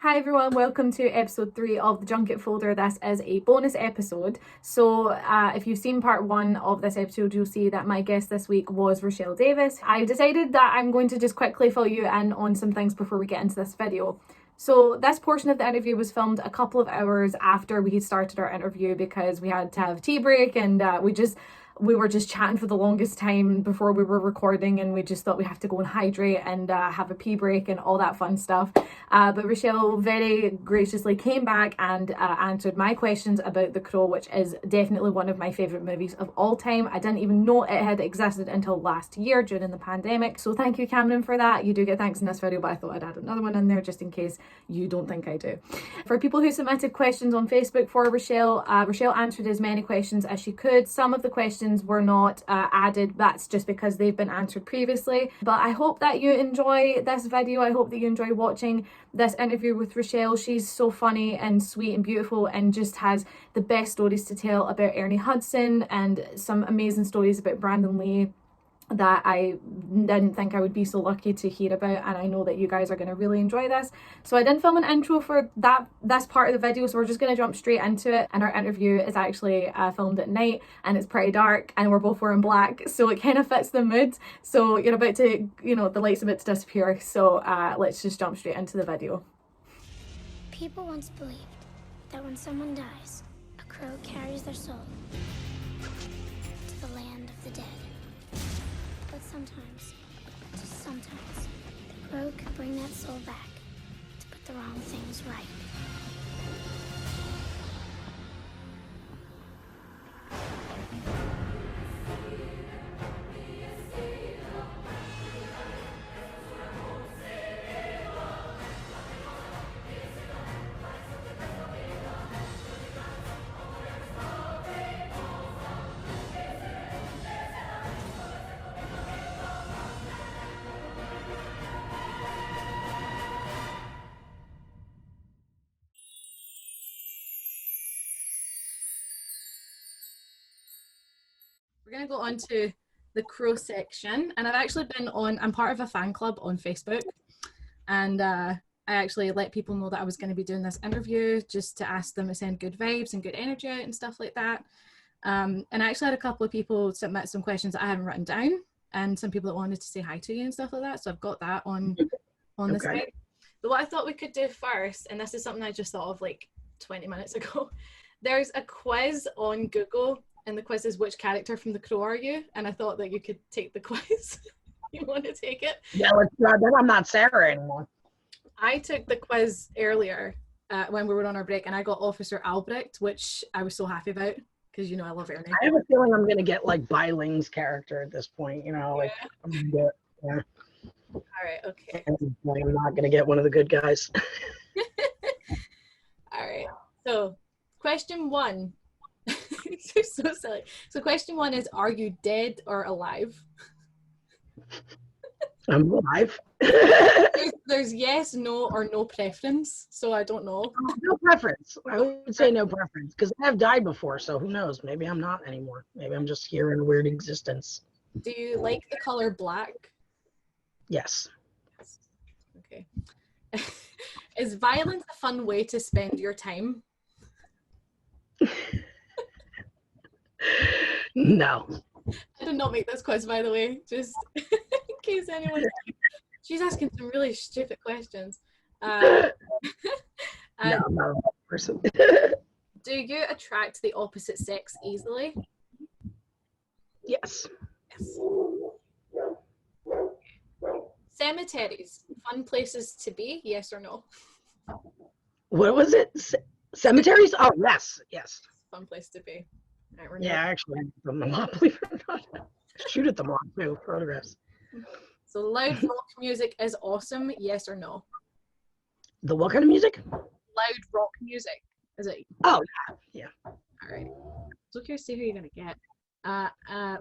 Hi everyone, welcome to episode 3 of the Junket Folder. This is a bonus episode. So if you've seen part 1 of this episode, you'll see that my guest this week was Rochelle Davis. I've decided that I'm going to just quickly fill you in on some things before we get into this video. So this portion of the interview was filmed a couple of hours after we had started our interview because we had to have a tea break and we were just chatting for the longest time before we were recording, and we just thought we have to go and hydrate and have a pee break and all that fun stuff. But Rochelle very graciously came back and answered my questions about The Crow, which is definitely one of my favourite movies of all time. I didn't even know it had existed until last year during the pandemic. So thank you, Cameron, for that. You do get thanks in this video, but I thought I'd add another one in there just in case you don't think I do. For people who submitted questions on Facebook for Rochelle, Rochelle answered as many questions as she could. Some of the questions were not added. That's just because they've been answered previously. But I hope that you enjoy this video. I hope that you enjoy watching this interview with Rochelle. She's so funny and sweet and beautiful and just has the best stories to tell about Ernie Hudson and some amazing stories about Brandon Lee that I didn't think I would be so lucky to hear about, and I know that you guys are going to really enjoy this. So I didn't film an intro for this part of the video, so we're just going to jump straight into it. And our interview is actually filmed at night and it's pretty dark and we're both wearing black, so it kind of fits the mood. So you're about to, the light's about to disappear, so let's just jump straight into the video. People once believed that when someone dies, a crow carries their soul to the land of the dead. But sometimes, just sometimes, the crow can bring that soul back to put the wrong things right. We're going to go on to the Crow section, and I'm part of a fan club on Facebook, and I actually let people know that I was going to be doing this interview just to ask them to send good vibes and good energy out and stuff like that. And I actually had a couple of people submit some questions that I haven't written down, and some people that wanted to say hi to you and stuff like that, so I've got that on the site. But what I thought we could do first, and this is something I just thought of like 20 minutes ago, there's a quiz on Google, and the quiz is which character from The Crow are you? And I thought that you could take the quiz. You want to take it? Yeah, then I'm not Sarah anymore. I took the quiz earlier when we were on our break, and I got Officer Albrecht, which I was so happy about because I love Ernie. I have a feeling I'm gonna get like Biling's character at this point. Like I'm gonna get, yeah. All right. Okay. I'm not gonna get one of the good guys. All right. So, question 1. It's so silly. So question 1 is, are you dead or alive? I'm alive. there's yes, no, or no preference. So I don't know. No preference. I would say no preference because I have died before. So who knows? Maybe I'm not anymore. Maybe I'm just here in a weird existence. Do you like the color black? Yes. Okay. Is violence a fun way to spend your time? No. I did not make this quiz, by the way, just in case anyone. She's asking some really stupid questions. No, I'm not a person. Do you attract the opposite sex easily? Yes. Cemeteries, fun places to be, yes or no? What was it? Cemeteries? Oh, yes. Fun place to be. Right, yeah, actually, I from them all, believe it or not. Shoot at them all too, photographs. So loud rock music is awesome, yes or no? The what kind of music? Loud rock music. Is it? Oh, yeah. All right. So curious to see who you're gonna get.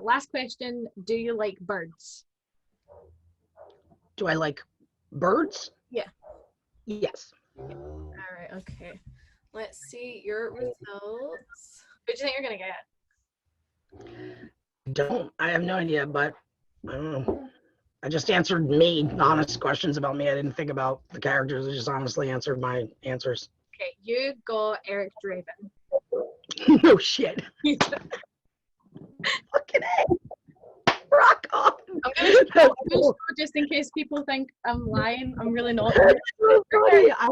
Last question. Do you like birds? Do I like birds? Yeah. Yes. All right. Okay. Let's see your results. Who do you think you're gonna get? I have no idea, but I don't know. I just answered me, honest questions about me. I didn't think about the characters. I just honestly answered my answers. Okay, you got Eric Draven. No shit. Fucking A. Rock on. I'm gonna show just in case people think I'm lying. I'm really not. That's so funny. I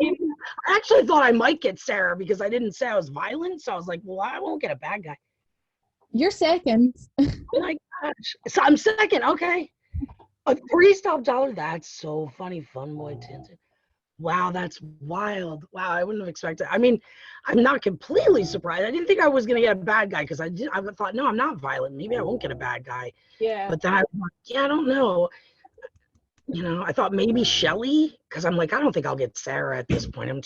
actually thought I might get Sarah because I didn't say I was violent. So I was like, well, I won't get a bad guy. You're second. Oh my gosh. So I'm second. Okay. A $3 top dollar. That's so funny. Fun boy tinted. Wow, that's wild. Wow, I wouldn't have expected. I mean, I'm not completely surprised. I didn't think I was gonna get a bad guy because I thought, no, I'm not violent. Maybe I won't get a bad guy. Yeah. But then I thought, yeah, I don't know. You know, I thought maybe Shelly, because I'm like, I don't think I'll get Sarah at this point. I'm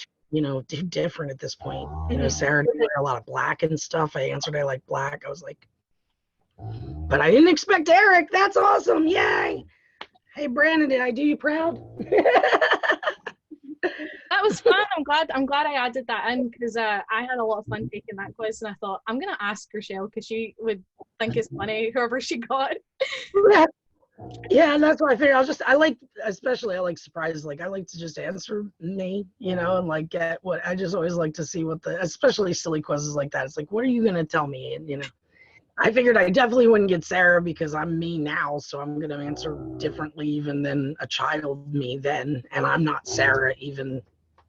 too different at this point. You know, Sarah didn't wear a lot of black and stuff. I answered I like black. I was like, but I didn't expect Eric. That's awesome. Yay. Hey Brandon, did I do you proud? That was fun. I'm glad I added that in because I had a lot of fun taking that quiz, and I thought I'm gonna ask Rochelle because she would think it's funny whoever she got. Yeah, and that's what I figured. I like surprises. Like I like to just answer me, and like get what I just always like to see what especially silly quizzes like that. It's like, what are you gonna tell me? And I figured I definitely wouldn't get Sarah because I'm me now, so I'm gonna answer differently even than a child me then, and I'm not Sarah even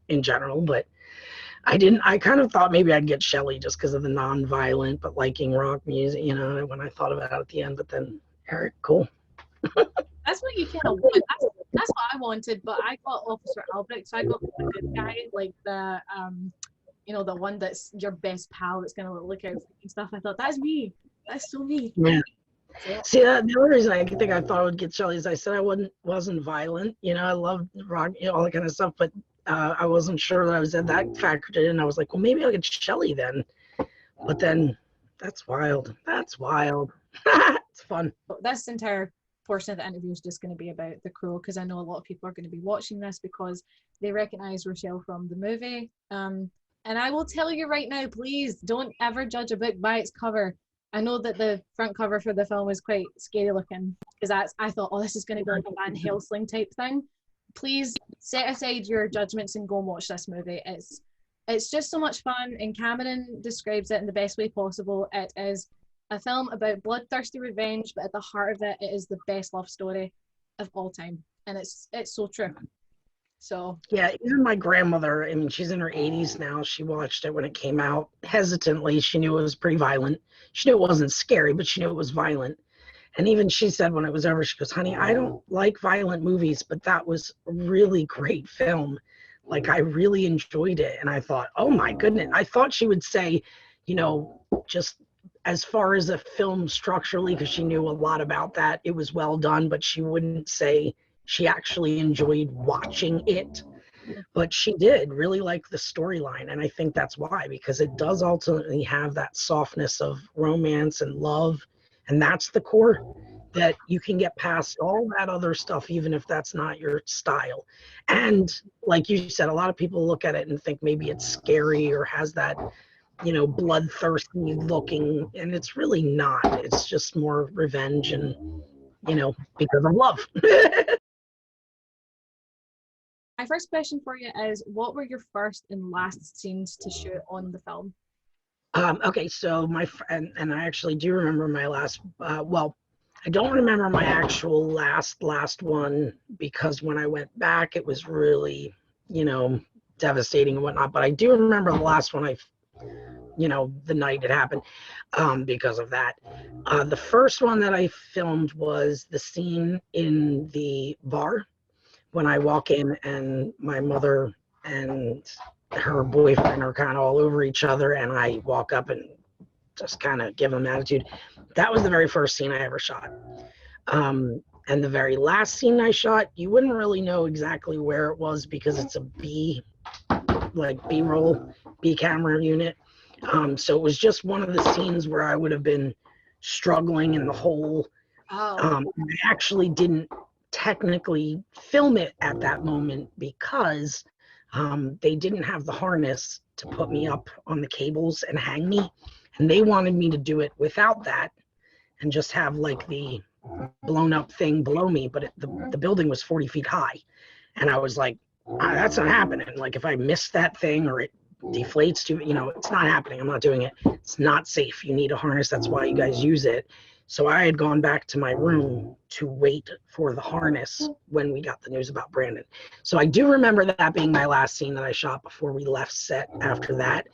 in general. But I kind of thought maybe I'd get Shelly just because of the non-violent but liking rock music, when I thought about it at the end. But then Eric, cool. That's what you kind of want. That's what I wanted, but I got Officer Albrecht, so I got the good guy, like the the one that's your best pal that's gonna look out for you and stuff. I thought that's me. That's so me. Yeah. See, the only reason I think I thought I would get Shelly is I said I wasn't violent. I love rock, all that kind of stuff, but I wasn't sure that I was at that factored in. I was like, well, maybe I'll get Shelly then. But then that's wild. That's wild. It's fun. This entire portion of the interview is just going to be about The Crow because I know a lot of people are going to be watching this because they recognize Rochelle from the movie. And I will tell you right now, please don't ever judge a book by its cover. I know that the front cover for the film is quite scary looking because I thought, oh, this is going to be like a Van Helsing type thing. Please set aside your judgments and go and watch this movie. It's just so much fun, and Cameron describes it in the best way possible. It is a film about bloodthirsty revenge, but at the heart of it, it is the best love story of all time, and it's so true. So yeah, even my grandmother, I mean, she's in her 80s now. She watched it when it came out hesitantly. She knew it was pretty violent. She knew it wasn't scary, but she knew it was violent. And even she said when it was over, she goes, honey, I don't like violent movies, but that was a really great film. Like, I really enjoyed it. And I thought, oh my goodness. I thought she would say, just as far as a film structurally, because she knew a lot about that, it was well done, but she wouldn't say she actually enjoyed watching it. But she did really like the storyline. And I think that's why, because it does ultimately have that softness of romance and love. And that's the core that you can get past all that other stuff, even if that's not your style. And like you said, a lot of people look at it and think maybe it's scary or has that, bloodthirsty looking, and it's really not. It's just more revenge and, because of love. My first question for you is, what were your first and last scenes to shoot on the film? Okay, so and I actually do remember my last, I don't remember my actual last one because when I went back, it was really, devastating and whatnot. But I do remember the last one the night it happened because of that. The first one that I filmed was the scene in the bar when I walk in and my mother and her boyfriend are kind of all over each other, and I walk up and just kind of give them attitude. That was the very first scene I ever shot. And the very last scene I shot, you wouldn't really know exactly where it was because it's a B-roll, B camera unit. So it was just one of the scenes where I would have been struggling in the hole. I actually didn't technically film it at that moment because they didn't have the harness to put me up on the cables and hang me, and they wanted me to do it without that and just have like the blown up thing below me, but the building was 40 feet high. And I was like, that's not happening. Like if I miss that thing or it deflates to, it's not happening. I'm not doing it. It's not safe. You need a harness. That's why you guys use it. So I had gone back to my room to wait for the harness when we got the news about Brandon. So I do remember that being my last scene that I shot before we left set after that.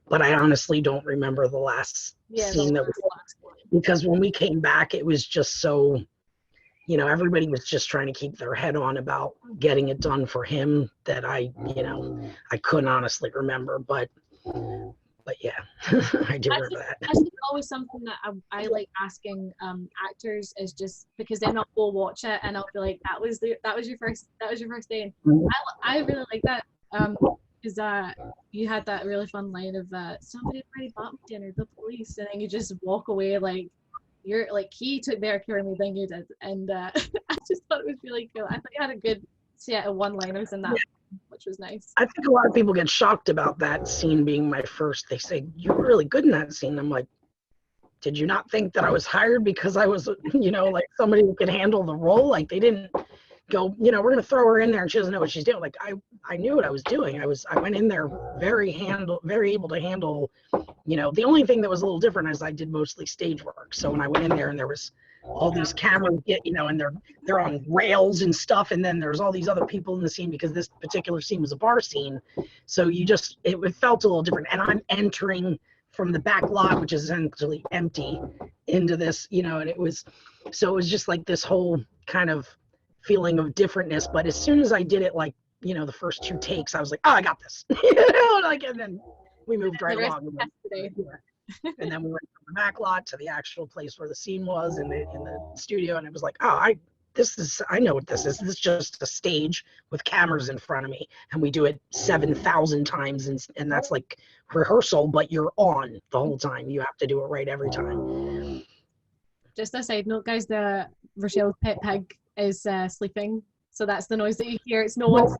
But I honestly don't remember the last scene because when we came back, it was just so, everybody was just trying to keep their head on about getting it done for him that I couldn't honestly remember, but yeah, I do remember that. That's always something that I like asking actors, is just because then I'll go watch it and I'll be like, that was your first day. And I really like that because you had that really fun line of somebody already bought me dinner, the police, and then you just walk away like you're like, he took better care of me than you did, and I just thought it was really cool. I thought you had a good set of one-liners in that. Which was nice. I think a lot of people get shocked about that scene being my first. They say, you were really good in that scene. I'm like, did you not think that I was hired because I was, like somebody who could handle the role? Like they didn't go, we're going to throw her in there and she doesn't know what she's doing. Like I knew what I was doing. I went in there very able to handle, the only thing that was a little different is I did mostly stage work. So when I went in there and there was all these cameras and they're on rails and stuff, and then there's all these other people in the scene because this particular scene was a bar scene, so it felt a little different. And I'm entering from the back lot, which is essentially empty, into this, and it was just like this whole kind of feeling of differentness. But as soon as I did it, like the first 2 takes, I was like, oh, I got this. And then we moved right along. And then we went from the back lot to the actual place where the scene was in the studio, and it was like, oh, I know what this is. This is just a stage with cameras in front of me, and we do it 7,000 times, and that's like rehearsal, but you're on the whole time. You have to do it right every time. Just a side note, guys, the Rochelle's pet pig is sleeping. So that's the noise that you hear. It's no one's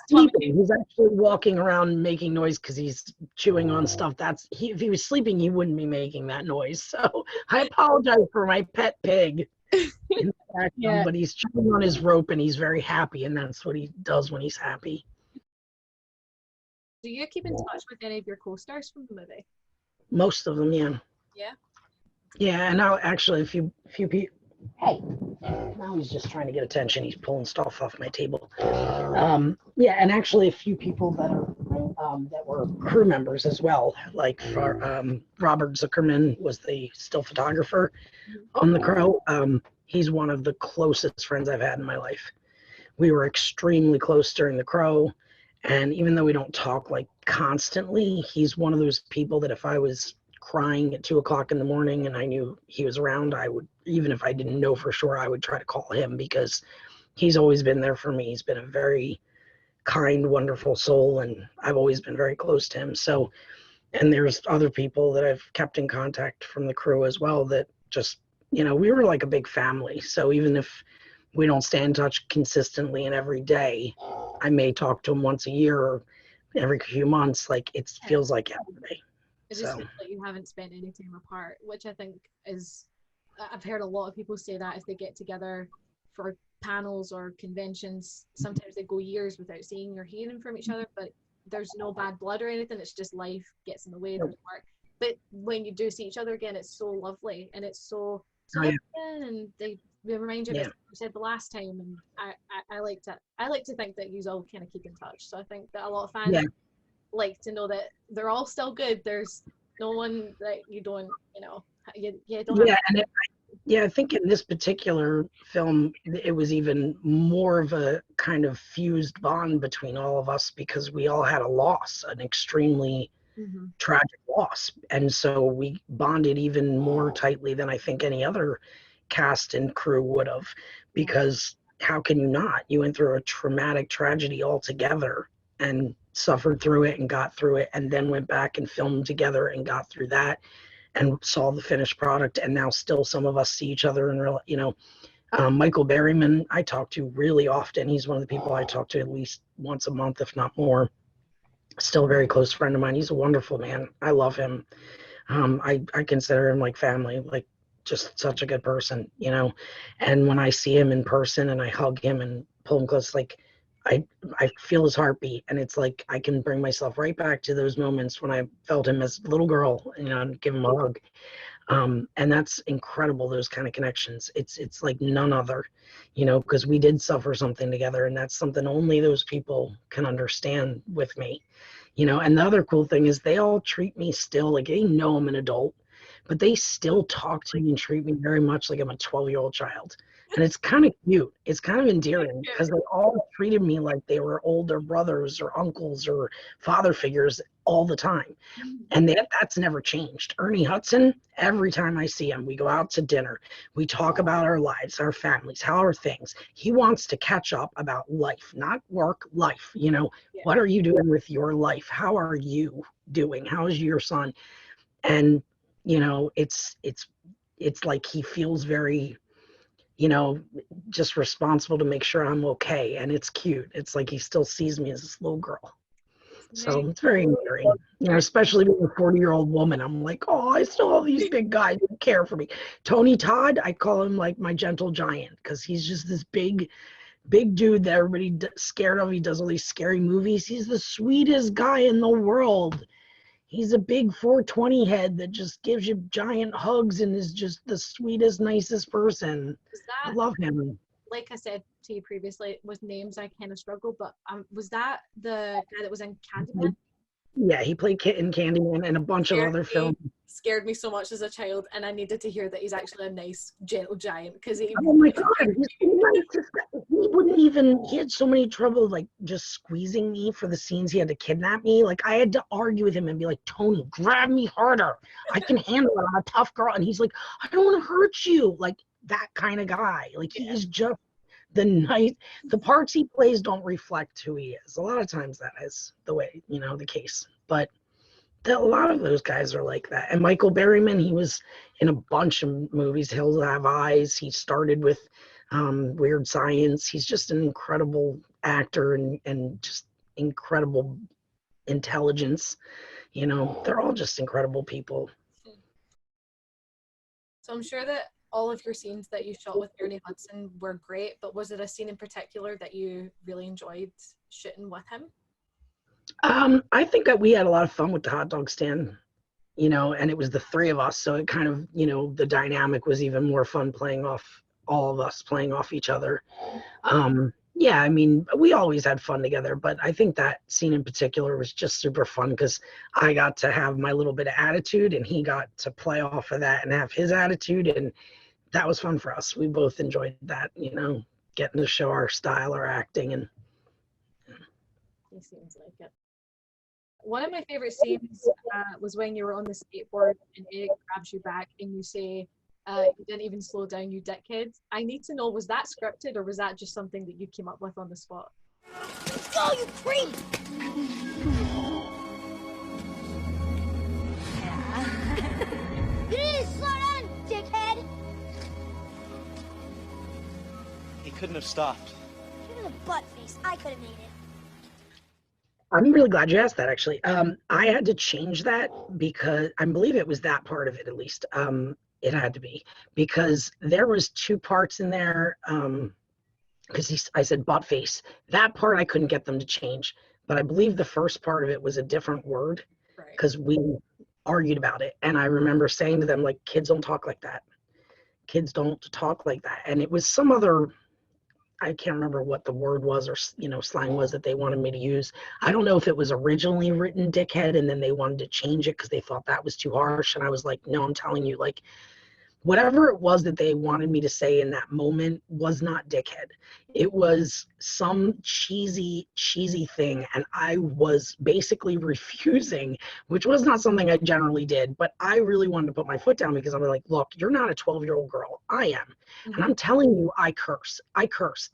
sleeping. He's actually walking around making noise because he's chewing on stuff. If he was sleeping, he wouldn't be making that noise. So I apologize for my pet pig in the background, but he's chewing on his rope and he's very happy, and that's what he does when he's happy. Do you keep in touch with any of your co-stars from the movie? Most of them, yeah. Yeah. Yeah, and now actually a few people. Hey, now he's just trying to get attention. He's pulling stuff off my table. Yeah, and actually a few people that are that were crew members as well. Like for, Robert Zuckerman was the still photographer on The Crow. He's one of the closest friends I've had in my life. We were extremely close during The Crow, and even though we don't talk like constantly, he's one of those people that if I was crying at 2:00 in the morning and I knew he was around, I would, even if I didn't know for sure, I would try to call him because he's always been there for me. He's been a very kind, wonderful soul, and I've always been very close to him. So, and there's other people that I've kept in contact from the crew as well that just, we were like a big family. So even if we don't stay in touch consistently and every day, I may talk to him once a year or every few months. Like it feels like every day. It just feels like you haven't spent any time apart, which I think is, I've heard a lot of people say that if they get together for panels or conventions, sometimes they go years without seeing or hearing from each other, but there's no bad blood or anything. It's just life gets in the way, there's work. But when you do see each other again, it's so lovely, and it's so and they remind you of what you said the last time, and I like to think that you all kind of keep in touch. So I think that a lot of fans like to know that they're all still good. There's no one that you don't, you don't have. I think in this particular film, it was even more of a kind of fused bond between all of us because we all had a loss, an extremely tragic loss. And so we bonded even more tightly than I think any other cast and crew would have, because how can you not? You went through a traumatic tragedy all together and suffered through it and got through it, and then went back and filmed together and got through that and saw the finished product. And now still some of us see each other in real, Michael Berryman, I talk to really often. He's one of the people I talk to at least once a month, if not more. Still a very close friend of mine. He's a wonderful man. I love him. I consider him like family. Like just such a good person, you know. And when I see him in person and I hug him and pull him close, like I feel his heartbeat, and it's like I can bring myself right back to those moments when I felt him as a little girl, you know, and give him a hug. And that's incredible, those kind of connections. It's like none other, you know, because we did suffer something together, and that's something only those people can understand with me, you know. And the other cool thing is they all treat me still like they know I'm an adult, but they still talk to me and treat me very much like I'm a 12-year-old child. And it's kind of cute. It's kind of endearing because they all treated me like they were older brothers or uncles or father figures all the time. And that's never changed. Ernie Hudson, every time I see him, we go out to dinner. We talk about our lives, our families, how are things. He wants to catch up about life, not work, life. You know, what are you doing with your life? How are you doing? How is your son? And, you know, it's like he feels very, you know, just responsible to make sure I'm okay. And it's cute. It's like he still sees me as this little girl. So it's very endearing, you know, especially being a 40-year-old woman. I'm like, oh, I still have these big guys who care for me. Tony Todd, I call him like my gentle giant because he's just this big dude that everybody scared of. He does all these scary movies. He's the sweetest guy in the world. He's a big 420 head that just gives you giant hugs and is just the sweetest, nicest person. I love him. Like I said to you previously, with names I kind of struggle, but was that the guy that was in Candyman? Yeah, he played in Candyman and a bunch of other films. Scared me so much as a child, and I needed to hear that he's actually a nice, gentle giant because he. Oh my God, he wouldn't even. He had so many trouble like just squeezing me for the scenes he had to kidnap me. Like I had to argue with him and be like, Tony, grab me harder. I can handle it. I'm a tough girl. And he's like, I don't want to hurt you. Like that kind of guy. Like he's just the parts he plays don't reflect who he is. A lot of times that is the way, you know, the case. But a lot of those guys are like that. And Michael Berryman, he was in a bunch of movies. Hills Have Eyes. He started with Weird Science. He's just an incredible actor and just incredible intelligence. You know, they're all just incredible people. So I'm sure that all of your scenes that you shot with Ernie Hudson were great, but was there a scene in particular that you really enjoyed shooting with him? I think that we had a lot of fun with the hot dog stand, you know, and it was the three of us. So it kind of, you know, the dynamic was even more fun playing off all of us playing off each other. Yeah, I mean, we always had fun together, but I think that scene in particular was just super fun because I got to have my little bit of attitude and he got to play off of that and have his attitude. And that was fun for us. We both enjoyed that, you know, getting to show our style, our acting. And He seems like it. One of my favorite scenes was when you were on the skateboard and Eric grabs you back and you say, you didn't even slow down, you dickhead. I need to know, was that scripted or was that just something that you came up with on the spot? Let's go, you creep! You didn't slow down, dickhead! He couldn't have stopped. Give him a butt face. I could have made it. I'm really glad you asked that, actually. I had to change that because I believe it was that part of it, at least. It had to be because there was two parts in there. Because I said butt face. That part I couldn't get them to change, but I believe the first part of it was a different word because we argued about it. And I remember saying to them, like, kids don't talk like that. Kids don't talk like that. And it was some other, I can't remember what the word was or, you know, slang was that they wanted me to use. I don't know if it was originally written dickhead and then they wanted to change it because they thought that was too harsh. And I was like, no, I'm telling you, like, whatever it was that they wanted me to say in that moment was not dickhead. It was some cheesy thing. And I was basically refusing, which was not something I generally did, but I really wanted to put my foot down because I was like, look, you're not a 12-year-old girl. I am. And I'm telling you, I curse.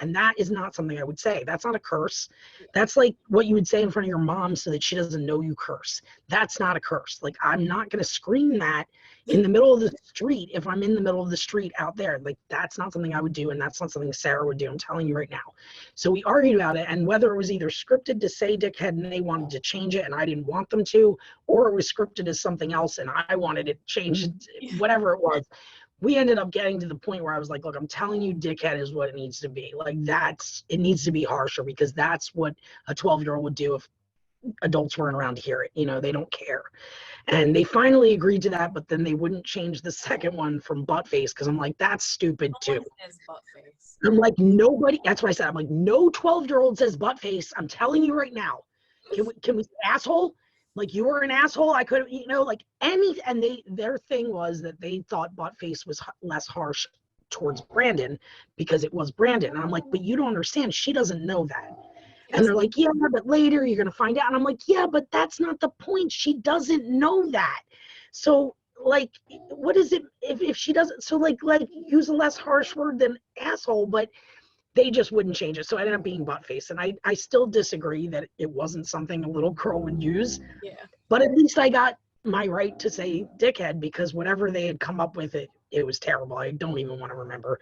And that is not something I would say. That's not a curse. That's like what you would say in front of your mom so that she doesn't know you curse. That's not a curse. Like, I'm not going to scream that in the middle of the street if I'm in the middle of the street out there. Like, that's not something I would do, and that's not something Sarah would do. I'm telling you right now. So we argued about it, and whether it was either scripted to say dickhead and they wanted to change it and I didn't want them to, or it was scripted as something else and I wanted it changed, whatever it was, we ended up getting to the point where I was like, look, I'm telling you, dickhead is what it needs to be. Like, it needs to be harsher, because that's what a 12-year-old would do if adults weren't around to hear it. They don't care. And they finally agreed to that, but then they wouldn't change the second one from butt face, because I'm like, that's stupid too. Butt face. I'm like, nobody, that's what I said. I'm like, no 12-year-old says butt face. I'm telling you right now. Can we say asshole? Like, you were an asshole. I could have, like and their thing was that they thought butt face was less harsh towards Brandon because it was Brandon. And I'm like, but you don't understand. She doesn't know that. And they're like, yeah, but later you're going to find out. And I'm like, yeah, but that's not the point. She doesn't know that. So, like, what is it if she doesn't? So, like use a less harsh word than asshole, but they just wouldn't change it. So I ended up being butt face. And I still disagree that it wasn't something a little girl would use. Yeah. But at least I got my right to say dickhead, because whatever they had come up with, it was terrible. I don't even want to remember.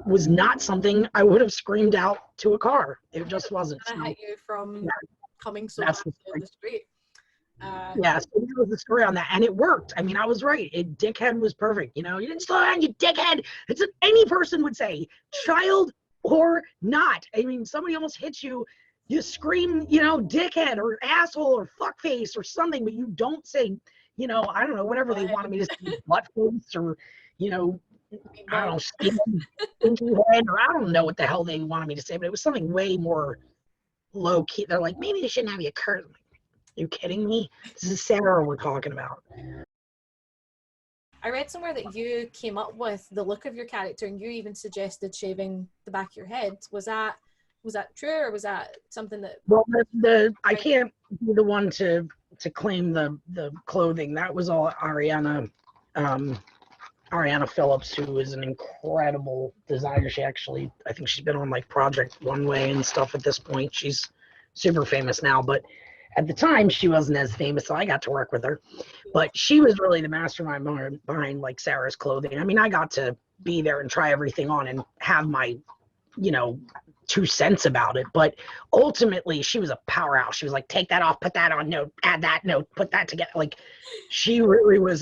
Was not something I would have screamed out to a car. It just wasn't. I hit you from coming so That's fast down the street. Yeah, so that was the story on that, and it worked. I mean, I was right. Dickhead was perfect. You didn't slow down, you dickhead. It's what any person would say, child or not. I mean, somebody almost hits you, you scream, dickhead or asshole or fuckface or something, but you don't say, I don't know, whatever they wanted me to say, buttface or, I don't know, stinky head, or I don't know what the hell they wanted me to say, but it was something way more low key. They're like, maybe they shouldn't have you curse. Are you kidding me? This is Sarah we're talking about. I read somewhere that you came up with the look of your character, and you even suggested shaving the back of your head. Was that true, or was that something that? Well, I can't be the one to claim the clothing. That was all Ariana Phillips, who is an incredible designer. I think she's been on like Project One Way and stuff at this point. She's super famous now, but at the time she wasn't as famous, so I got to work with her. But she was really the mastermind behind like Sarah's clothing. I mean, I got to be there and try everything on and have my 2 cents about it, but ultimately she was a powerhouse. She was like, take that off, put that on, no, add that, no, put that together. Like, she really was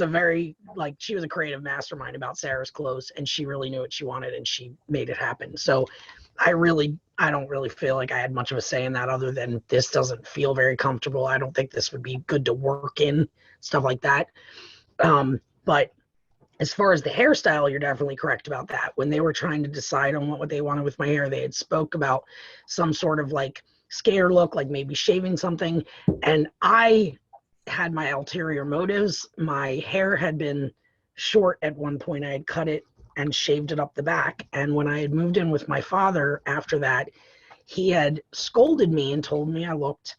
she was a creative mastermind about Sarah's clothes, and she really knew what she wanted, and she made it happen. So I don't really feel like I had much of a say in that, other than this doesn't feel very comfortable. I don't think this would be good to work in, stuff like that. But as far as the hairstyle, you're definitely correct about that. When they were trying to decide on what they wanted with my hair, they had spoke about some sort of like skater look, like maybe shaving something. And I had my ulterior motives. My hair had been short at one point. I had cut it and shaved it up the back. And when I had moved in with my father after that, he had scolded me and told me I looked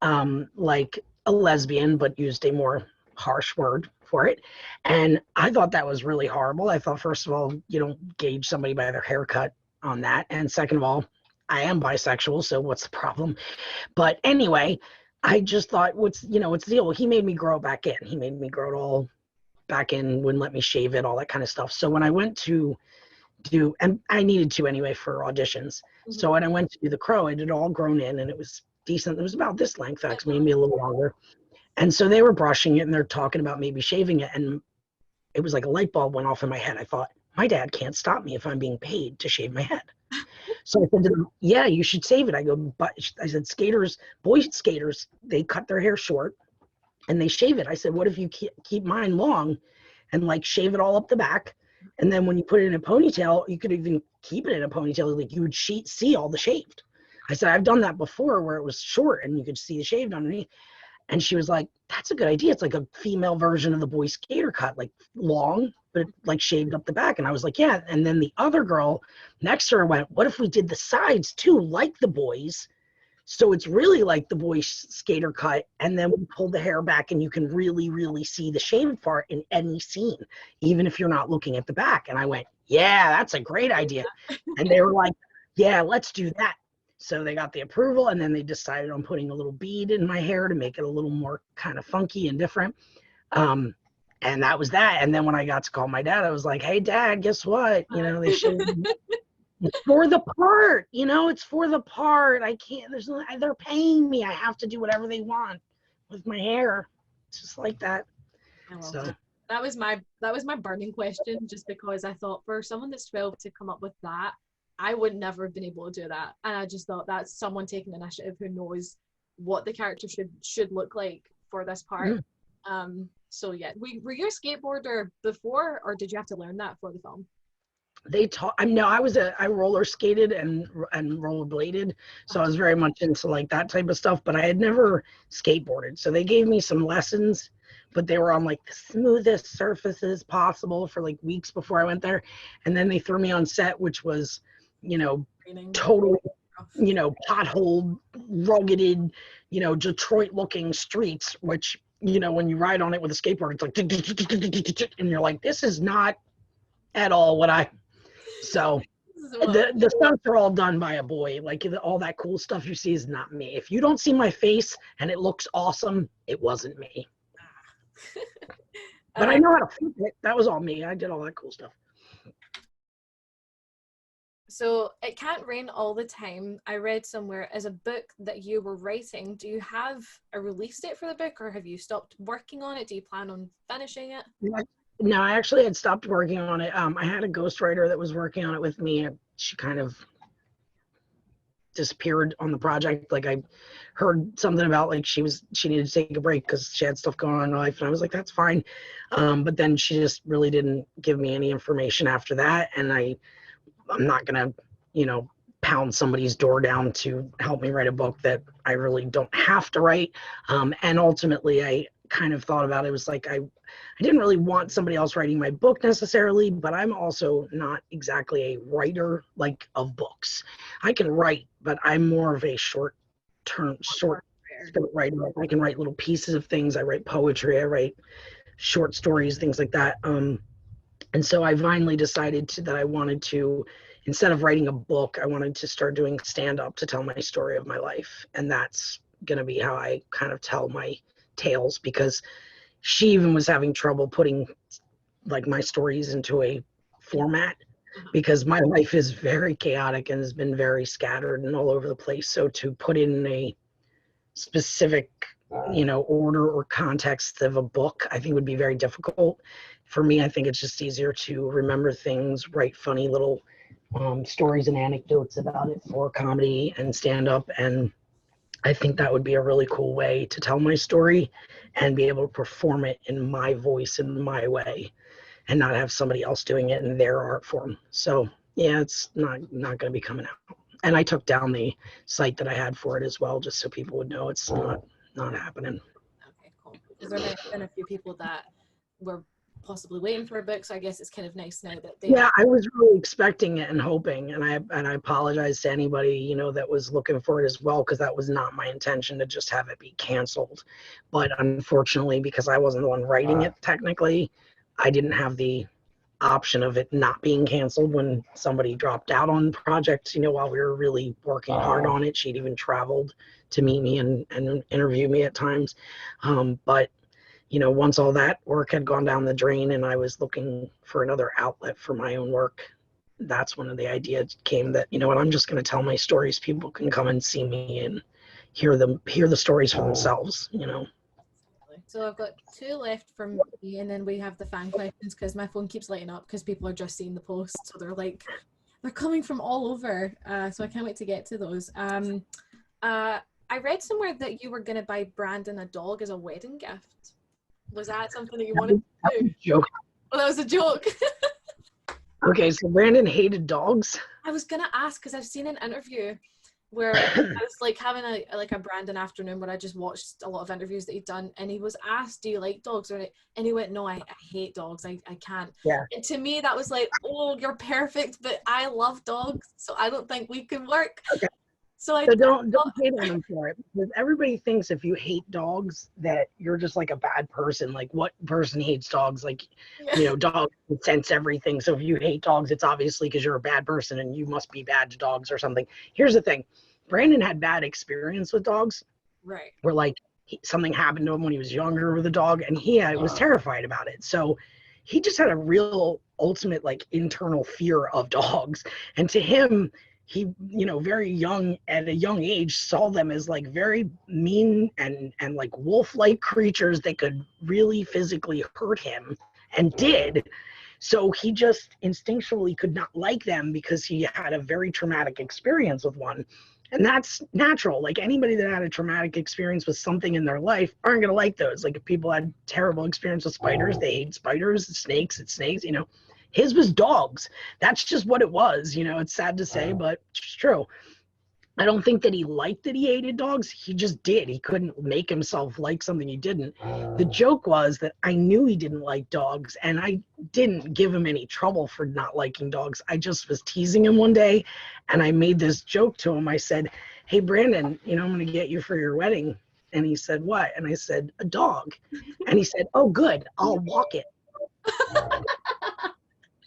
like a lesbian, but used a more harsh word for it. And I thought that was really horrible. I thought, first of all, you don't gauge somebody by their haircut on that. And second of all, I am bisexual, so what's the problem? But anyway, I just thought, what's the deal? Well, he made me grow it back in. He made me grow it all back in, wouldn't let me shave it, all that kind of stuff. So when I went to do, and I needed to anyway for auditions. Mm-hmm. So when I went to do The Crow, it had all grown in and it was decent. It was about this length, actually, maybe a little longer. And so they were brushing it and they're talking about maybe shaving it. And it was like a light bulb went off in my head. I thought, my dad can't stop me if I'm being paid to shave my head. So I said to them, yeah, you should save it. But I said, boy skaters, they cut their hair short and they shave it. I said, what if you keep mine long and like shave it all up the back? And then when you put it in a ponytail, you could even keep it in a ponytail. Like you would see all the shaved. I said, I've done that before where it was short and you could see the shaved underneath. And she was like, that's a good idea. It's like a female version of the boy skater cut, like long, but like shaved up the back. And I was like, yeah. And then the other girl next to her went, what if we did the sides too, like the boys? So it's really like the boy skater cut. And then we pull the hair back and you can really, really see the shaved part in any scene, even if you're not looking at the back. And I went, yeah, that's a great idea. And they were like, yeah, let's do that. So they got the approval, and then they decided on putting a little bead in my hair to make it a little more kind of funky and different. And that was that. And then when I got to call my dad, I was like, hey, Dad, guess what? They showed me. It's for the part, it's for the part. I can't, they're paying me. I have to do whatever they want with my hair. It's just like that. So That was my burning question, just because I thought for someone that's 12 to come up with that, I would never have been able to do that. And I just thought that's someone taking initiative who knows what the character should look like for this part. So yeah, were you a skateboarder before, or did you have to learn that for the film? They taught. I roller skated and rollerbladed, so I was very much into like that type of stuff. But I had never skateboarded, so they gave me some lessons, but they were on like the smoothest surfaces possible for like weeks before I went there, and then they threw me on set, which was, totally, pothole, rugged, Detroit looking streets, which, when you ride on it with a skateboard, it's like, and you're like, this is not at all what I. So the stunts are all done by a boy. Like all that cool stuff you see is not me. If you don't see my face and it looks awesome, it wasn't me. But I know how to flip it. That was all me. I did all that cool stuff. So It Can't Rain All the Time, I read somewhere, is a book that you were writing. Do you have a release date for the book, or have you stopped working on it? Do you plan on finishing it? No, I actually had stopped working on it. I had a ghostwriter that was working on it with me. She kind of disappeared on the project. Like I heard something about like she needed to take a break because she had stuff going on in her life, and I was like, that's fine. But then she just really didn't give me any information after that, and I'm not gonna, pound somebody's door down to help me write a book that I really don't have to write. And ultimately, I kind of thought about it. It was like I didn't really want somebody else writing my book necessarily, but I'm also not exactly a writer like of books. I can write, but I'm more of a short script writer. I can write little pieces of things. I write poetry. I write short stories, things like that. And so I finally decided that I wanted to, instead of writing a book, I wanted to start doing stand-up to tell my story of my life. And that's going to be how I kind of tell my tales, because she even was having trouble putting like my stories into a format, because my life is very chaotic and has been very scattered and all over the place. So to put in a specific, order or context of a book, I think would be very difficult for me. I think it's just easier to remember things, write funny little stories and anecdotes about it for comedy and stand up. And I think that would be a really cool way to tell my story and be able to perform it in my voice, in my way, and not have somebody else doing it in their art form. So yeah, it's not going to be coming out. And I took down the site that I had for it as well, just so people would know it's not happening. Okay, cool. Because there have been a few people that were possibly waiting for a book, so I guess it's kind of nice now that they. Yeah, I was really expecting it and hoping, and I apologize to anybody that was looking for it as well, because that was not my intention to just have it be canceled. But unfortunately, because I wasn't the one writing it technically, I didn't have the option of it not being canceled when somebody dropped out on the project, while we were really working hard on it. She'd even traveled to meet me and interview me at times. But once all that work had gone down the drain and I was looking for another outlet for my own work, that's when the idea came that, I'm just going to tell my stories. People can come and see me and hear the stories for themselves, So I've got 2 left from me, and then we have the fan questions, because my phone keeps lighting up because people are just seeing the post. So they're coming from all over. So I can't wait to get to those. I read somewhere that you were going to buy Brandon a dog as a wedding gift. Was that something that you wanted to do? Joke. Well, that was a joke. Okay, so Brandon hated dogs. I was going to ask, because I've seen an interview where I was like having a Brandon afternoon where I just watched a lot of interviews that he'd done, and he was asked, do you like dogs? And he went, no, I hate dogs. I can't. Yeah. And to me, that was like, oh, you're perfect, but I love dogs, so I don't think we can work. Okay. So don't hate on them for it, because everybody thinks if you hate dogs that you're just like a bad person. Like, what person hates dogs? Like, dogs sense everything. So if you hate dogs, it's obviously because you're a bad person and you must be bad to dogs or something. Here's the thing. Brandon had bad experience with dogs. Right. Where like something happened to him when he was younger with a dog, and he was terrified about it. So he just had a real ultimate like internal fear of dogs. And to him, he, very young, at a young age, saw them as like very mean and like wolf-like creatures that could really physically hurt him and did. So he just instinctually could not like them because he had a very traumatic experience with one. And that's natural. Like anybody that had a traumatic experience with something in their life aren't going to like those. Like if people had terrible experience with spiders, they hate spiders. Snakes, it's snakes, you know. His was dogs. That's just what it was. You know, it's sad to say, but it's true. I don't think that he liked that he hated dogs. He just did. He couldn't make himself like something he didn't. The joke was that I knew he didn't like dogs, and I didn't give him any trouble for not liking dogs. I just was teasing him one day, and I made this joke to him. I said, "Hey, Brandon, you know, I'm going to get you for your wedding." And he said, "What?" And I said, "A dog." And he said, "Oh, good. I'll walk it."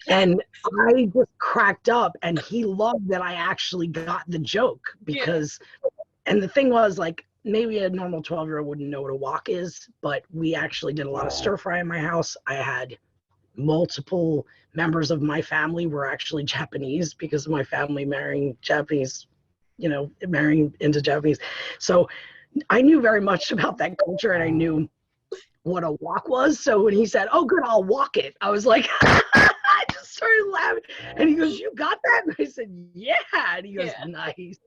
And I just cracked up, and he loved that I actually got the joke because, and the thing was, like, maybe a normal 12-year-old wouldn't know what a wok is, but we actually did a lot of stir fry in my house. I had multiple members of my family were actually Japanese because of my family marrying Japanese, you know, marrying into Japanese. So I knew very much about that culture, and I knew what a wok was. So when he said, "Oh, good, I'll walk it," I was like, I just started laughing. And he goes, "You got that?" And I said, "Yeah." And he goes, "Nice."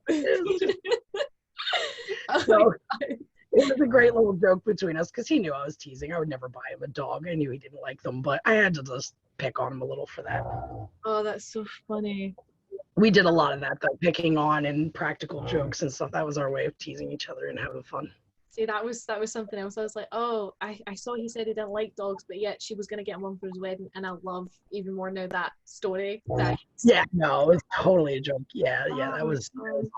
So it was a great little joke between us because he knew I was teasing. I would never buy him a dog. I knew he didn't like them, but I had to just pick on him a little for that. Oh, that's so funny. We did a lot of that, though, picking on and practical jokes and stuff. That was our way of teasing each other and having fun. See, that was something else. I was like, oh, I saw he said he didn't like dogs, but yet she was gonna get him one for his wedding, and I love even more now that story. Yeah, no, it was totally a joke. Yeah, that was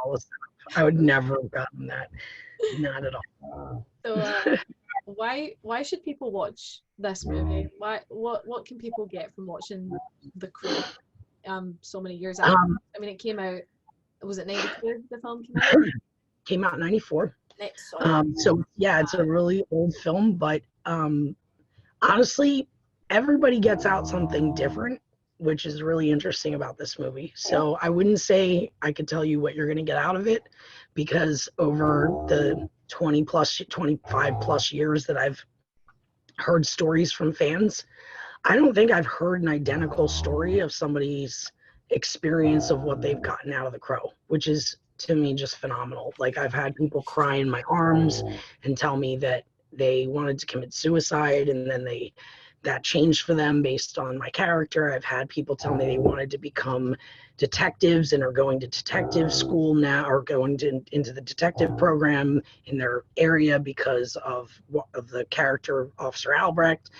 all the stuff. I would never have gotten that. Not at all. So, why should people watch this movie? What can people get from watching The Crow? So many years after. I mean, it came out. Was it 92? The film came out. Came out in 94. So yeah, it's a really old film, but honestly, everybody gets out something different, which is really interesting about this movie. So I wouldn't say I could tell you what you're going to get out of it, because over the 25 plus years that I've heard stories from fans, I don't think I've heard an identical story of somebody's experience of what they've gotten out of The Crow, which is, to me, just phenomenal. Like, I've had people cry in my arms and tell me that they wanted to commit suicide, and then that changed for them based on my character. I've had people tell me they wanted to become detectives and are going to detective school now, or going into the detective program in their area because of the character Officer Albrecht.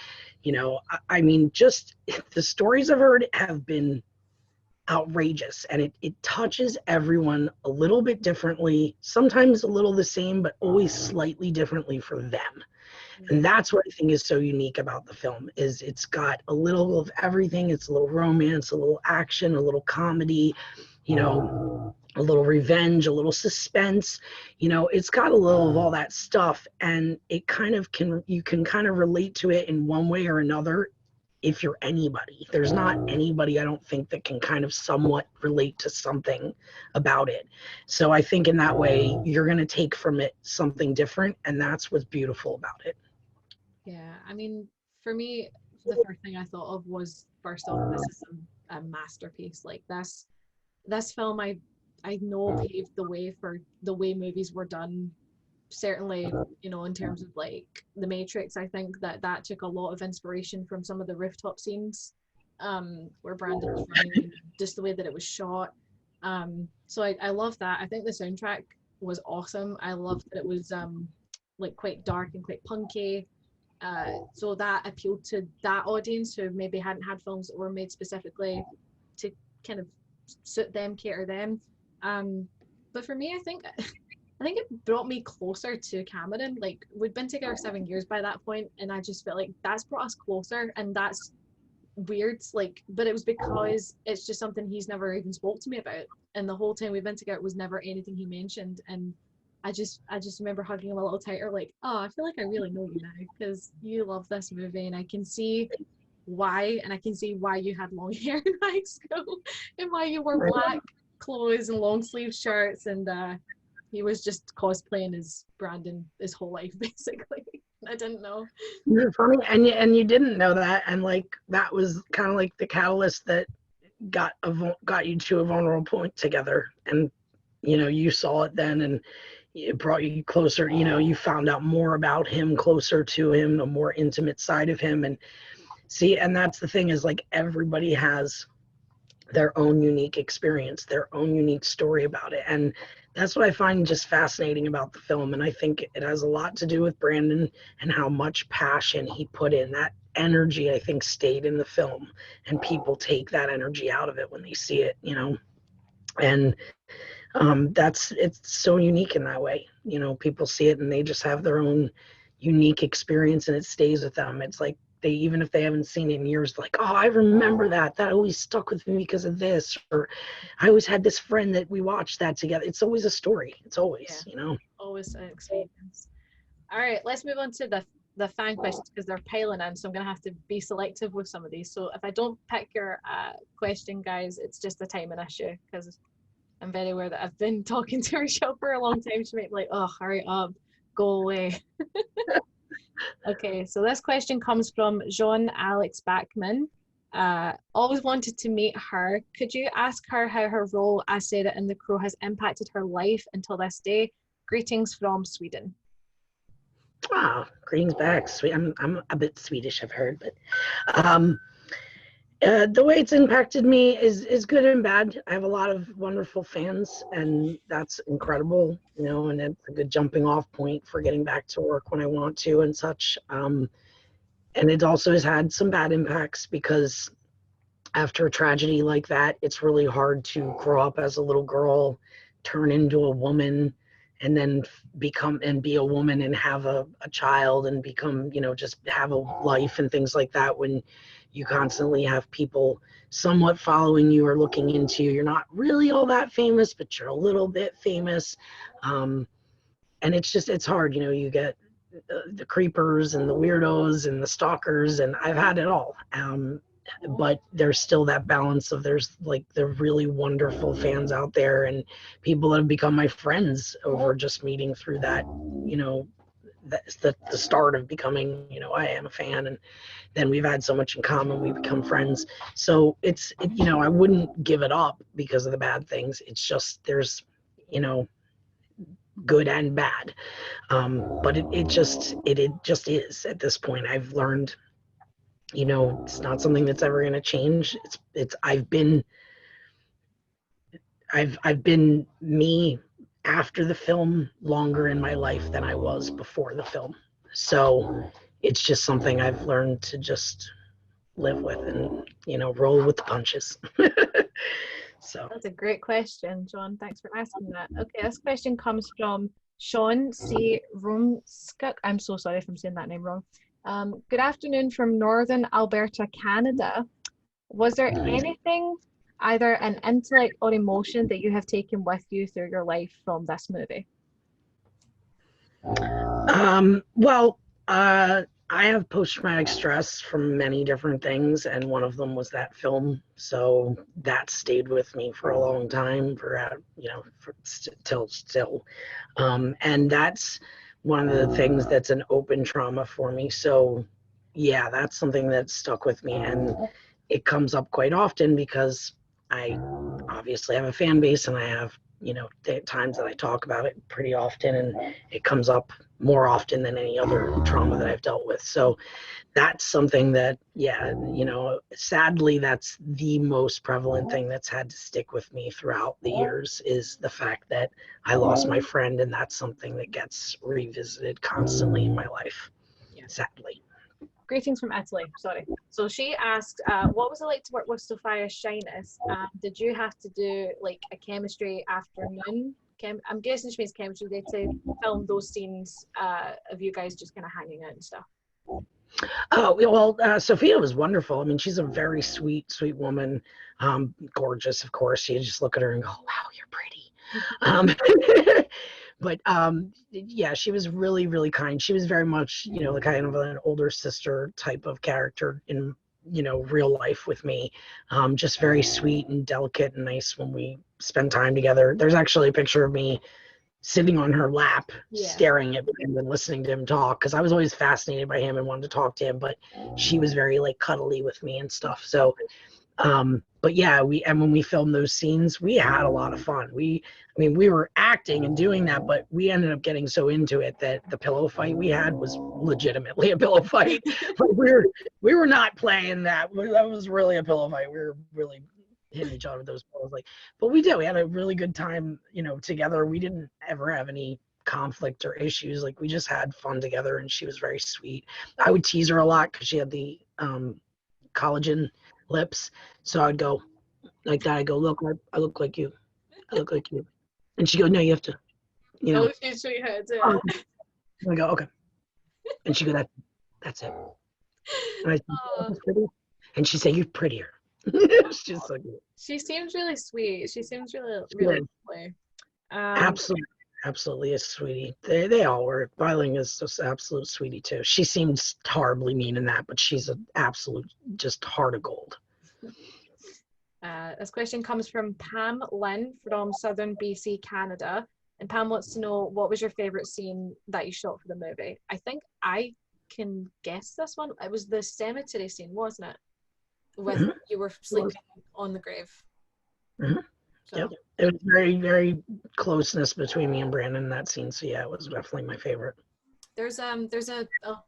You know, I mean, just the stories I've heard have been outrageous, and it touches everyone a little bit differently, sometimes a little the same, but always slightly differently for them. And that's what I think is so unique about the film, is it's got a little of everything. It's a little romance, a little action, a little comedy, you know, a little revenge, a little suspense. You know, it's got a little of all that stuff, and it kind of you can kind of relate to it in one way or another. If you're anybody, there's not anybody, I don't think, that can kind of somewhat relate to something about it. So I think in that way, you're going to take from it something different, and that's what's beautiful about it. Yeah, I mean, for me, the first thing I thought of was, first off, this is a masterpiece. Like, this film, I know paved the way for the way movies were done. Certainly, you know, in terms of like The Matrix, I think that took a lot of inspiration from some of the rooftop scenes, where Brandon was running, just the way that it was shot. So I love that. I think the soundtrack was awesome. I loved that it was like quite dark and quite punky. So that appealed to that audience who maybe hadn't had films that were made specifically to kind of suit them, cater them. But for me, I think it brought me closer to Cameron. Like, we'd been together 7 years by that point, and I just felt like that's brought us closer, and that's weird. Like, but it was because it's just something he's never even spoke to me about, and the whole time we've been together, it was never anything he mentioned. And I just remember hugging him a little tighter, like, oh, I feel like I really know you now, because you love this movie, and I can see why, and I can see why you had long hair in high school, and why you wore black clothes and long sleeve shirts, and he was just cosplaying as Brandon his whole life, basically. I didn't know. You're funny, and you didn't know that, and like that was kind of like the catalyst that got you to a vulnerable point together, and you saw it then, and it brought you closer. You found out more about him, closer to him, a more intimate side of him, and see, and that's the thing is like everybody has their own unique experience, their own unique story about it. And that's what I find just fascinating about the film. And I think it has a lot to do with Brandon and how much passion he put in. That energy, I think, stayed in the film, and people take that energy out of it when they see it, and it's so unique in that way. People see it and they just have their own unique experience, and it stays with them. It's like even if they haven't seen it in years, like, oh, I remember that always stuck with me because of this, or I always had this friend that we watched that together. It's always a story. It's always, Always an experience. All right, let's move on to the fan questions, because they're piling in, so I'm going to have to be selective with some of these. So if I don't pick your question, guys, it's just a timing issue, because I'm very aware that I've been talking to Rochelle for a long time. She might be like, oh, hurry up, go away. Okay, so this question comes from Jean Alex Backman. Always wanted to meet her. Could you ask her how her role as Sarah in The Crow has impacted her life until this day? Greetings from Sweden. Oh, greetings back. Sweet. I'm a bit Swedish, I've heard, but the way it's impacted me is good and bad. I have a lot of wonderful fans, and that's incredible, and it's a good jumping off point for getting back to work when I want to and such. And it also has had some bad impacts, because after a tragedy like that, it's really hard to grow up as a little girl, turn into a woman, and then be a woman and have a child and become, just have a life and things like that, when you constantly have people somewhat following you or looking into you. You're not really all that famous, but you're a little bit famous. And it's hard, you get the creepers and the weirdos and the stalkers, and I've had it all. But there's still that balance of there's like the really wonderful fans out there, and people that have become my friends over just meeting through that. That's the start of becoming, I am a fan, and then we've had so much in common, we become friends. So I wouldn't give it up because of the bad things. It's just there's good and bad, but it just is at this point. I've learned, it's not something that's ever going to change. I've been me after the film longer in my life than I was before the film. So it's just something I've learned to just live with and, roll with the punches. So that's a great question, John. Thanks for asking that. Okay, this question comes from Sean C. Rumskuk. I'm so sorry if I'm saying that name wrong. Good afternoon from Northern Alberta, Canada. Was there anything, either an intellect or emotion, that you have taken with you through your life from this movie? Well, I have post-traumatic stress from many different things, and one of them was that film. So that stayed with me for a long time, till still. And that's one of the things that's an open trauma for me. So yeah, that's something that stuck with me, and it comes up quite often because I obviously have a fan base, and I have, times that I talk about it pretty often, and it comes up more often than any other trauma that I've dealt with. So that's something that, sadly, that's the most prevalent thing that's had to stick with me throughout the years, is the fact that I lost my friend, and that's something that gets revisited constantly in my life, sadly. Greetings from Italy. Sorry. So she asked, what was it like to work with Sophia Shyness? Did you have to do like a chemistry afternoon? I'm guessing she means chemistry day to film those scenes of you guys just kind of hanging out and stuff. Oh, well, Sophia was wonderful. I mean, she's a very sweet woman. Gorgeous, of course. You just look at her and go, wow, you're pretty. But yeah, she was really, really kind. She was very much, the kind of an older sister type of character in, real life with me. Just very sweet and delicate and nice when we spend time together. There's actually a picture of me sitting on her lap, Yeah. staring at him and listening to him talk, because I was always fascinated by him and wanted to talk to him, but she was very like cuddly with me and stuff. So but yeah, when we filmed those scenes, we had a lot of fun. I mean, we were acting and doing that, but we ended up getting so into it that the pillow fight we had was legitimately a pillow fight. But we were not playing that. That was really a pillow fight. We were really hitting each other with those pillows. But we did. We had a really good time, together. We didn't ever have any conflict or issues. Like, we just had fun together, and she was very sweet. I would tease her a lot because she had the collagen lips. So I'd go like that. I go, look, I look like you. I look like you. And she go, no, you have to, Oh, she's showing you how to do Oh. it. I go, okay. And she go, that's it. And I said, "That's pretty." And she said, you're prettier. She's so good. She seems really sweet. She seems really, She really is. lovely. Absolutely a sweetie. They all were. Biling is just absolute sweetie too. She seems horribly mean in that, but she's an absolute just heart of gold. This question comes from Pam Lynn from Southern BC, Canada. And Pam wants to know, what was your favourite scene that you shot for the movie? I think I can guess this one. It was the cemetery scene, wasn't it? With you were sleeping on the grave. Mm-hmm. So. Yep. It was very, very closeness between me and Brandon in that scene. So yeah, it was definitely my favorite. There's I'll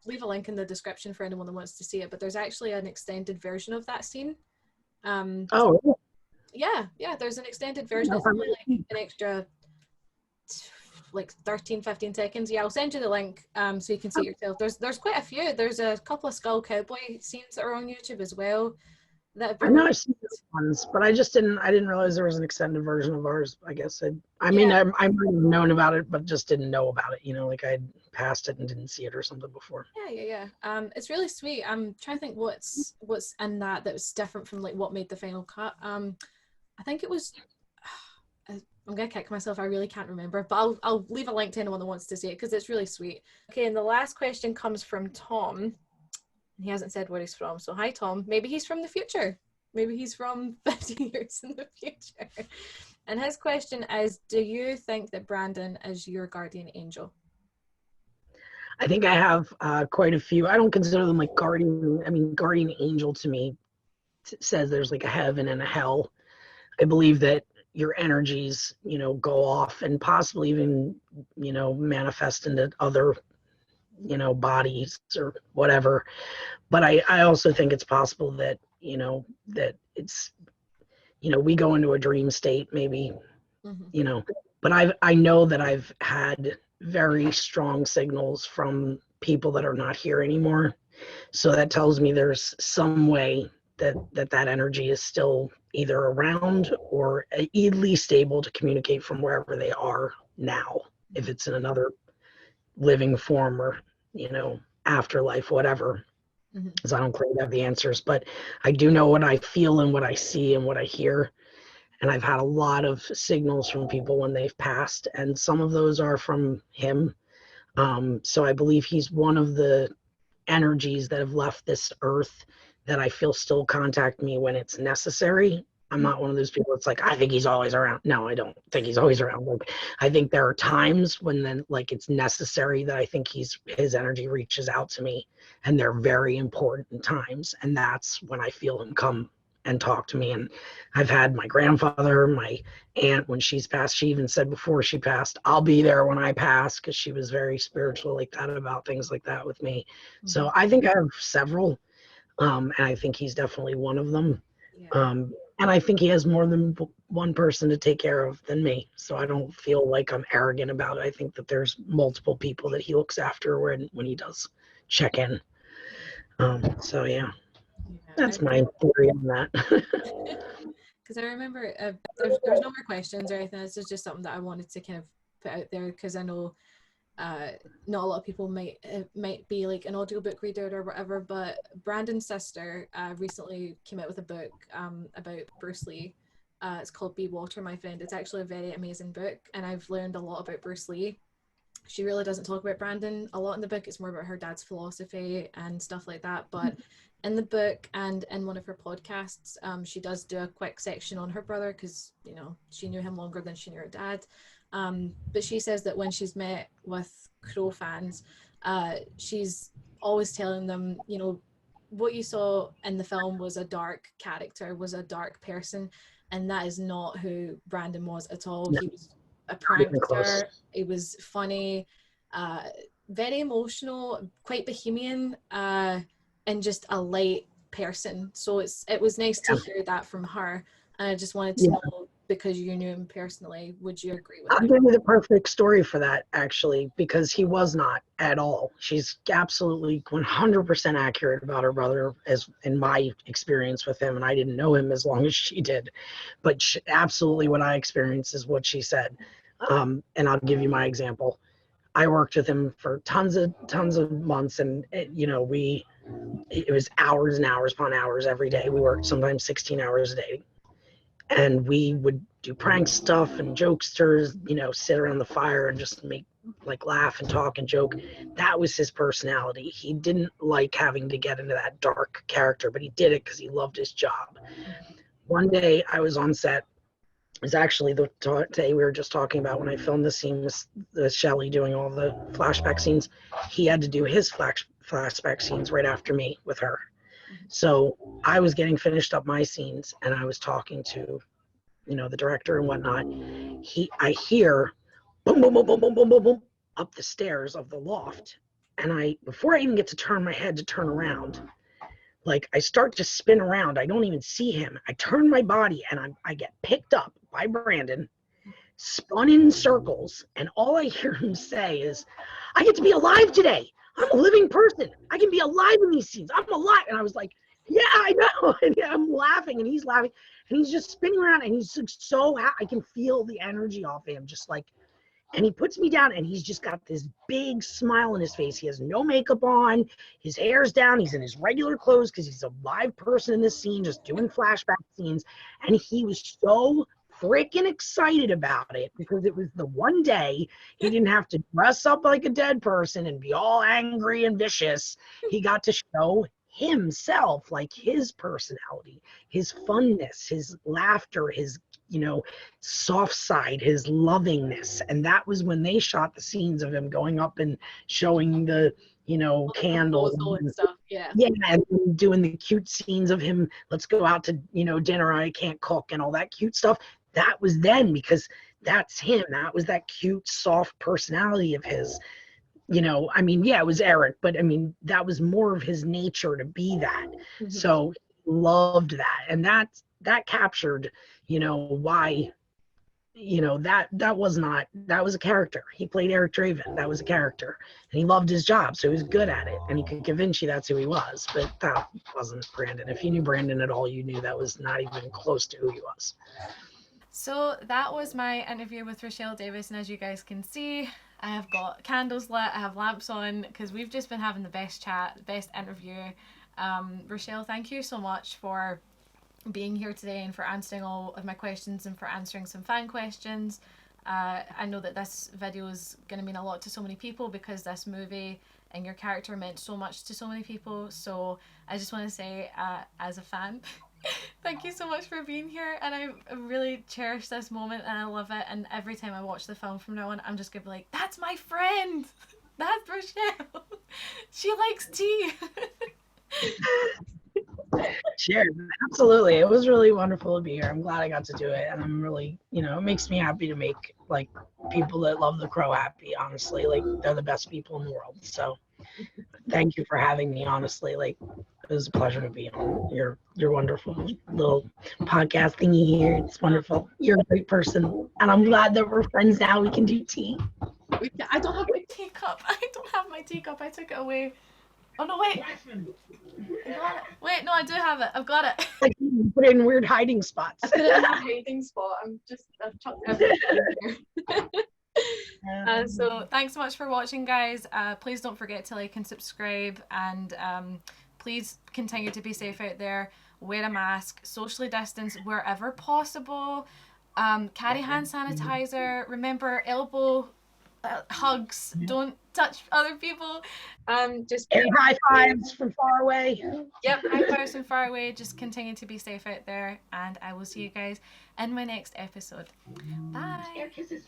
leave a link in the description for anyone that wants to see it, but there's actually an extended version of that scene. Oh, yeah, there's an extended version. It's only like an extra like 13-15 seconds. Yeah, I'll send you the link so you can see it yourself. There's quite a few. There's a couple of Skull Cowboy scenes that are on YouTube as well. I know I've seen those ones, but I didn't realize there was an extended version of ours. I guess I might have known about it, but just didn't know about it. Like I'd passed it and didn't see it or something before. Yeah. It's really sweet. I'm trying to think what's in that was different from like what made the final cut. I think it was. I'm gonna kick myself. I really can't remember, but I'll leave a link to anyone that wants to see it because it's really sweet. Okay, and the last question comes from Tom. He hasn't said where he's from, so hi Tom. Maybe he's from the future. Maybe he's from 50 years in the future. And his question is, do you think that Brandon is your guardian angel? I think I have quite a few. I don't consider them like guardian. I mean, guardian angel to me says there's like a heaven and a hell. I believe that your energies, go off and possibly even, manifest into other, bodies or whatever. But I also think it's possible that, that it's, we go into a dream state maybe, but I know that I've had very strong signals from people that are not here anymore. So that tells me there's some way that energy is still either around or at least able to communicate from wherever they are now, if it's in another living form or, afterlife, whatever. Because I don't claim to have the answers, but I do know what I feel and what I see and what I hear. And I've had a lot of signals from people when they've passed, and some of those are from him. So I believe he's one of the energies that have left this earth that I feel still contact me when it's necessary. I'm not one of those people that's like, I think he's always around. No, I don't think he's always around. Like, I think there are times when then like it's necessary that I think his energy reaches out to me, and they're very important times. And that's when I feel him come and talk to me. And I've had my grandfather, my aunt, when she's passed, she even said before she passed, I'll be there when I pass, because she was very spiritual like that about things like that with me. So I think I have several. And I think he's definitely one of them. And I think he has more than one person to take care of than me. So I don't feel like I'm arrogant about it. I think that there's multiple people that he looks after when he does check in. So yeah, that's my theory on that. Because I remember there's no more questions or anything. This is just something that I wanted to kind of put out there, because I know not a lot of people might be like an audiobook reader or whatever, but Brandon's sister recently came out with a book about Bruce Lee. It's called Be Water, My Friend. It's actually a very amazing book, and I've learned a lot about Bruce Lee. she really doesn't talk about Brandon a lot in the book. It's more about her dad's philosophy and stuff like that. But in the book and in one of her podcasts, she does do a quick section on her brother because, you know, she knew him longer than she knew her dad. But she says that when she's met with Crow fans, she's always telling them, you know, what you saw in the film was a dark character, was a dark person, and that is not who Brandon was at all. He was a prankster. He was funny, very emotional, quite bohemian, and just a light person. So it was nice to hear that from her. And I just wanted to know, because you knew him personally, would you agree with I'll me? give you the perfect story for that, actually, because he was not at all. She's absolutely 100% accurate about her brother, as in my experience with him, and I didn't know him as long as she did. But absolutely what I experienced is what she said. And I'll give you my example. I worked with him for tons of months, and it was hours and hours upon hours every day. We worked sometimes 16 hours a day, and we would do prank stuff and jokesters, sit around the fire and just make laugh and talk and joke. That was his personality. He didn't like having to get into that dark character, but he did it because he loved his job. One day I was on set. It was actually the day we were just talking about when I filmed the scene with Shelley doing all the flashback scenes. He had to do his flashback scenes right after me with her. So I was getting finished up my scenes, and I was talking to, the director and whatnot. I hear boom, boom, boom, boom, boom, boom, boom, boom up the stairs of the loft. And before I even get to turn my head to turn around, I start to spin around. I don't even see him. I turn my body, and I get picked up by Brandon, spun in circles, and all I hear him say is, "I get to be alive today. I'm a living person. I can be alive in these scenes. I'm alive." And I was like, "Yeah, I know." And I'm laughing, and he's laughing, and he's just spinning around, and he's so happy. I can feel the energy off him, and he puts me down, and he's just got this big smile on his face. He has no makeup on. His hair's down. He's in his regular clothes because he's a live person in this scene, just doing flashback scenes. And he was so freaking excited about it because it was the one day he didn't have to dress up like a dead person and be all angry and vicious. He got to show himself, his personality, his funness, his laughter, his soft side, his lovingness. And that was when they shot the scenes of him going up and showing the candles and stuff. Yeah, and doing the cute scenes of him, let's go out to dinner, I can't cook, and all that cute stuff. That was then, because that's him. That was that cute, soft personality of his. It was Eric, but that was more of his nature to be that. Mm-hmm. So loved that. And that captured, why, that was a character. He played Eric Draven. That was a character, and he loved his job. So he was good at it, and he could convince you that's who he was, but that wasn't Brandon. If you knew Brandon at all, you knew that was not even close to who he was. So that was my interview with Rochelle Davis, and as you guys can see, I have got candles lit, I have lamps on, because we've just been having the best chat, the best interview. Rochelle, thank you so much for being here today and for answering all of my questions and for answering some fan questions. I know that this video is going to mean a lot to so many people because this movie and your character meant so much to so many people. So I just want to say, as a fan, thank you so much for being here, and I really cherish this moment and I love it, and every time I watch the film from now on, I'm just gonna be like, that's my friend, that's Rochelle, she likes tea. Sure, absolutely. It was really wonderful to be here. I'm glad I got to do it, and I'm really, it makes me happy to make people that love The Crow happy. Honestly, they're the best people in the world. So thank you for having me. Honestly, it was a pleasure to be on your wonderful little podcast thingy here. It's wonderful. You're a great person, and I'm glad that we're friends now. We can do tea. I don't have my teacup. I took it away. Oh no, wait. I got it. Wait, no, I do have it. I've got it. You put it in weird hiding spots. I put it in a hiding spot. I've chucked everything in here. So thanks so much for watching, guys. Please don't forget to like and subscribe, and please continue to be safe out there. Wear a mask, socially distance wherever possible, carry hand sanitizer, remember elbow hugs. Don't touch other people. Just Air high fives from far away. Yep, high fives from far away. Just continue to be safe out there, and I will see you guys in my next episode. Bye. Air kisses.